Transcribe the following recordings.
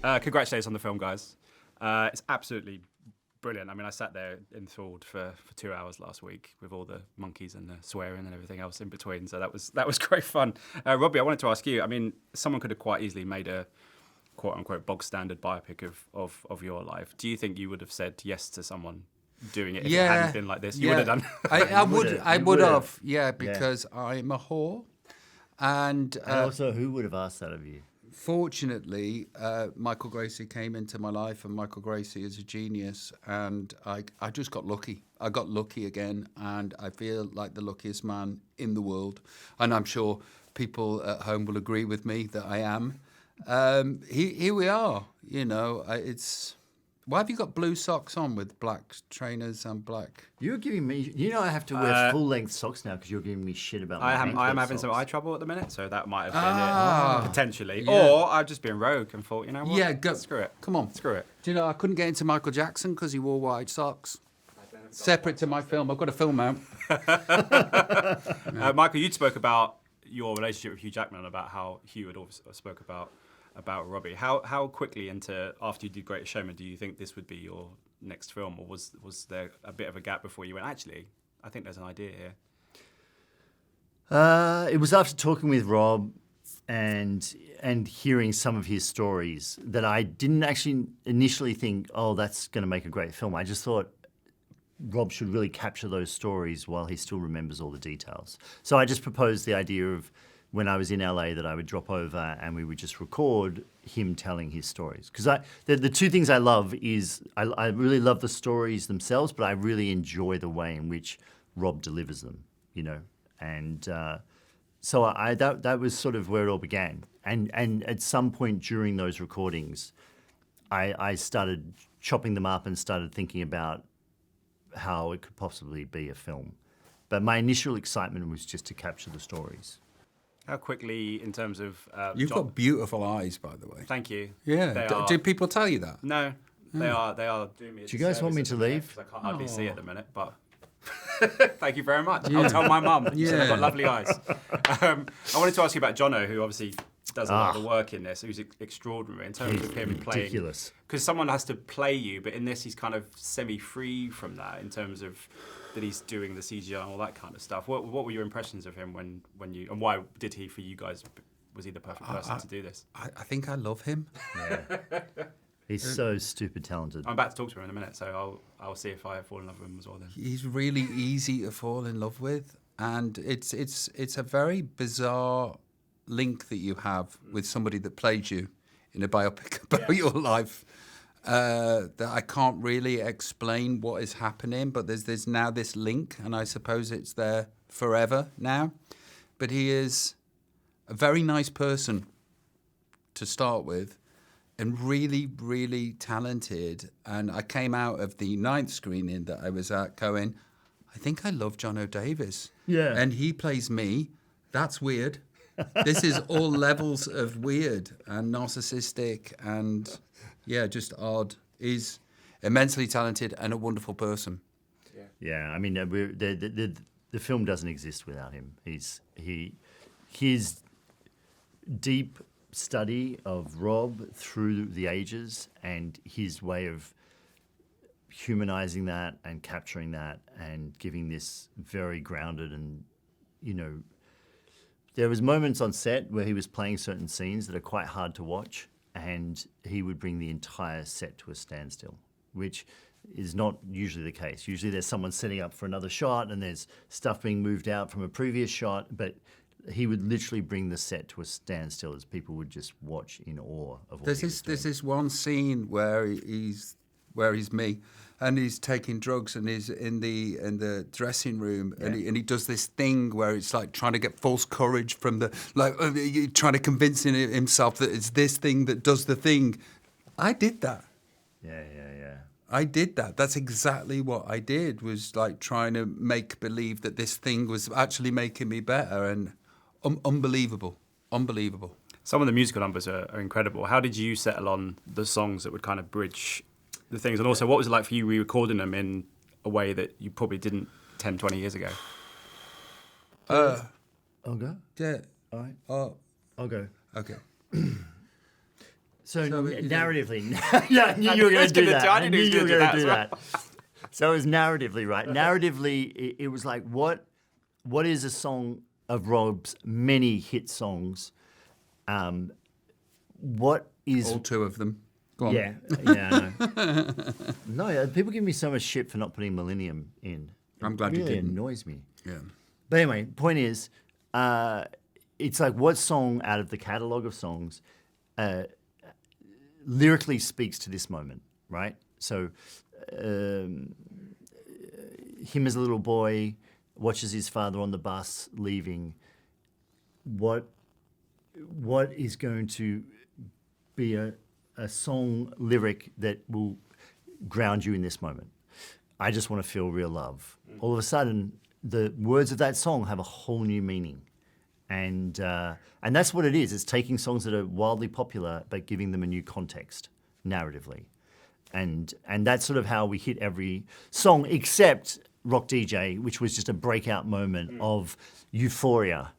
Congratulations on the film, guys. It's absolutely brilliant. I mean, I sat there enthralled for 2 hours last week with all the monkeys and the swearing and everything else in between. So that was great fun. Robbie, I wanted to ask you. I mean, someone could have quite easily made a quote unquote bog standard biopic of your life. Do you think you would have said yes to someone doing it if it hadn't been like this? You would have done. I would have. Yeah, because I'm a whore. And also, who would have asked that of you? Fortunately, Michael Gracey came into my life, and Michael Gracey is a genius, and I just got lucky. I got lucky again, and I feel like the luckiest man in the world. And I'm sure people at home will agree with me that I am. Here we are. You know, it's... Why have you got blue socks on with black trainers and black? You're giving me... You know I have to wear full-length socks now because you're giving me shit about my I am having socks. some eye trouble at the minute, so that might have been it, potentially. Yeah. Or I've just been rogue and thought, you know what? Yeah, go. Screw it. Come on. Screw it. Do you know, I couldn't get into Michael Jackson because he wore white socks. Separate to my film. I've got a film out. Michael, you spoke about your relationship with Hugh Jackman and about how Hugh had also spoke about Robbie. How quickly after you did Greatest Showman do you think this would be your next film, or was there a bit of a gap before you went, actually, I think there's an idea here? It was after talking with Rob and hearing some of his stories that I didn't actually initially think, oh, that's going to make a great film. I just thought Rob should really capture those stories while he still remembers all the details. So I just proposed the idea of, when I was in LA, that I would drop over and we would just record him telling his stories. Because the two things I love is I really love the stories themselves, but I really enjoy the way in which Rob delivers them, you know. And so that was sort of where it all began. And at some point during those recordings, I started chopping them up and started thinking about how it could possibly be a film. But my initial excitement was just to capture the stories. How quickly, in terms of... You've got beautiful eyes, by the way. Thank you. Yeah. Do people tell you that? No. They are doing me a Do you guys want me to leave? I can't hardly see at the minute, but... Thank you very much. I'll tell my mum. She said I've got lovely eyes. I wanted to ask you about Jonno, who obviously does a lot of the work in this, who's extraordinary in terms of him playing. Ridiculous. Because someone has to play you, but in this he's kind of semi-free from that in terms of that he's doing the CGI and all that kind of stuff. What were your impressions of him when you, and why did he, for you guys, was he the perfect person to do this? I think I love him. Yeah. He's so stupid talented. I'm about to talk to him in a minute, so I'll see if I fall in love with him as well then. He's really easy to fall in love with, and it's a very bizarre link that you have with somebody that played you in a biopic about your life. That I can't really explain what is happening, but there's now this link, and I suppose it's there forever now. But he is a very nice person to start with, and really, really talented. And I came out of the 9th screening that I was at going, I think I love Jonno Davies. Yeah. And he plays me. That's weird. This is all levels of weird and narcissistic and, yeah, just odd. He's immensely talented and a wonderful person. Yeah, I mean, the film doesn't exist without him. His deep study of Rob through the ages and his way of humanizing that and capturing that and giving this very grounded and, you know, there was moments on set where he was playing certain scenes that are quite hard to watch, and he would bring the entire set to a standstill, which is not usually the case. Usually there's someone setting up for another shot and there's stuff being moved out from a previous shot, but he would literally bring the set to a standstill as people would just watch in awe of what he was doing. There's this one scene where he's me, and he's taking drugs, and he's in the dressing room, and he does this thing where it's like trying to get false courage from trying to convince himself that it's this thing that does the thing. I did that. Yeah. I did that. That's exactly what I did, was like trying to make believe that this thing was actually making me better, and unbelievable. Some of the musical numbers are incredible. How did you settle on the songs that would kind of bridge the things? And also, what was it like for you re-recording them in a way that you probably didn't 10, 20 years ago? I'll go? Yeah. All right. Oh. I'll go. Okay. narratively, yeah, I knew you were going to do that. I knew you were going to do that. So it was narratively, right? Narratively, it was like, what is a song of Rob's many hit songs? What is All 2 of them. Go on. Yeah, I know. No, people give me so much shit for not putting Millennium in. I'm glad you really didn't. Annoys me. Yeah. But anyway, point is, it's like what song out of the catalogue of songs lyrically speaks to this moment, right? So, him as a little boy watches his father on the bus leaving. What is going to be a song lyric that will ground you in this moment? I just want to feel real love. All of a sudden, the words of that song have a whole new meaning. And that's what it is. It's taking songs that are wildly popular, but giving them a new context narratively. And that's sort of how we hit every song, except Rock DJ, which was just a breakout moment of euphoria.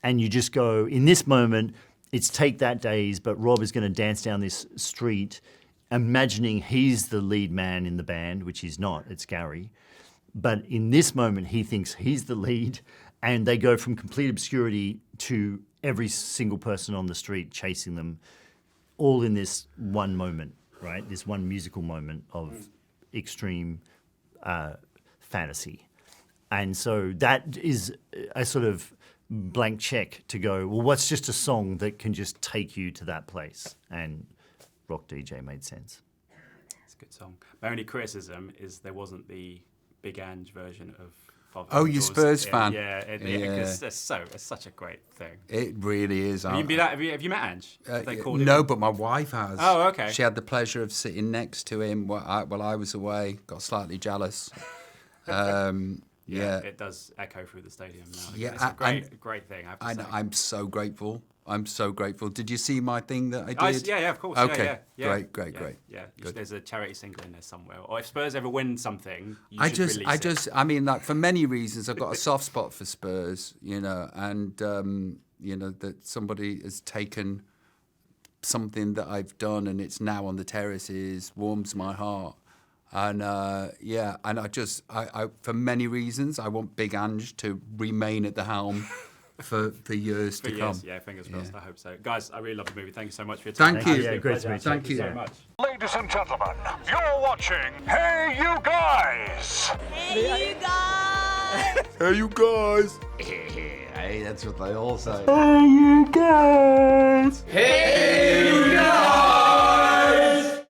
And you just go, in this moment, it's Take That Days, but Rob is going to dance down this street, imagining he's the lead man in the band, which he's not, it's Gary. But in this moment, he thinks he's the lead, and they go from complete obscurity to every single person on the street chasing them, all in this one moment, right? This one musical moment of extreme fantasy. And so that is a sort of blank check to go, well, what's just a song that can just take you to that place? And Rock DJ made sense. It's a good song. My only criticism is there wasn't the Big Ange version of Oh, you Spurs fan? Yeah, because it's such a great thing. It really is. Have you met Ange? They called him? No, but my wife has. Oh, okay. She had the pleasure of sitting next to him while I was away. Got slightly jealous. Yeah, it does echo through the stadium now. Yeah, it's a great thing. I have to say. I'm so grateful. I'm so grateful. Did you see my thing that I did? Yeah, of course. Okay, yeah. Great. Yeah, Good. There's a charity single in there somewhere. Or if Spurs ever win something, I mean, like, for many reasons, I've got a soft spot for Spurs, and that somebody has taken something that I've done and it's now on the terraces warms my heart. And and I for many reasons, I want Big Ange to remain at the helm for years to come. Yeah, fingers crossed. I hope so. Guys, I really love the movie. Thank you so much for your time. Thank you. Yeah, great to meet you. Thank you so much. Ladies and gentlemen, you're watching Hey You Guys! Hey, you guys! Hey, you guys. Hey, that's what they all say. Hey, you guys!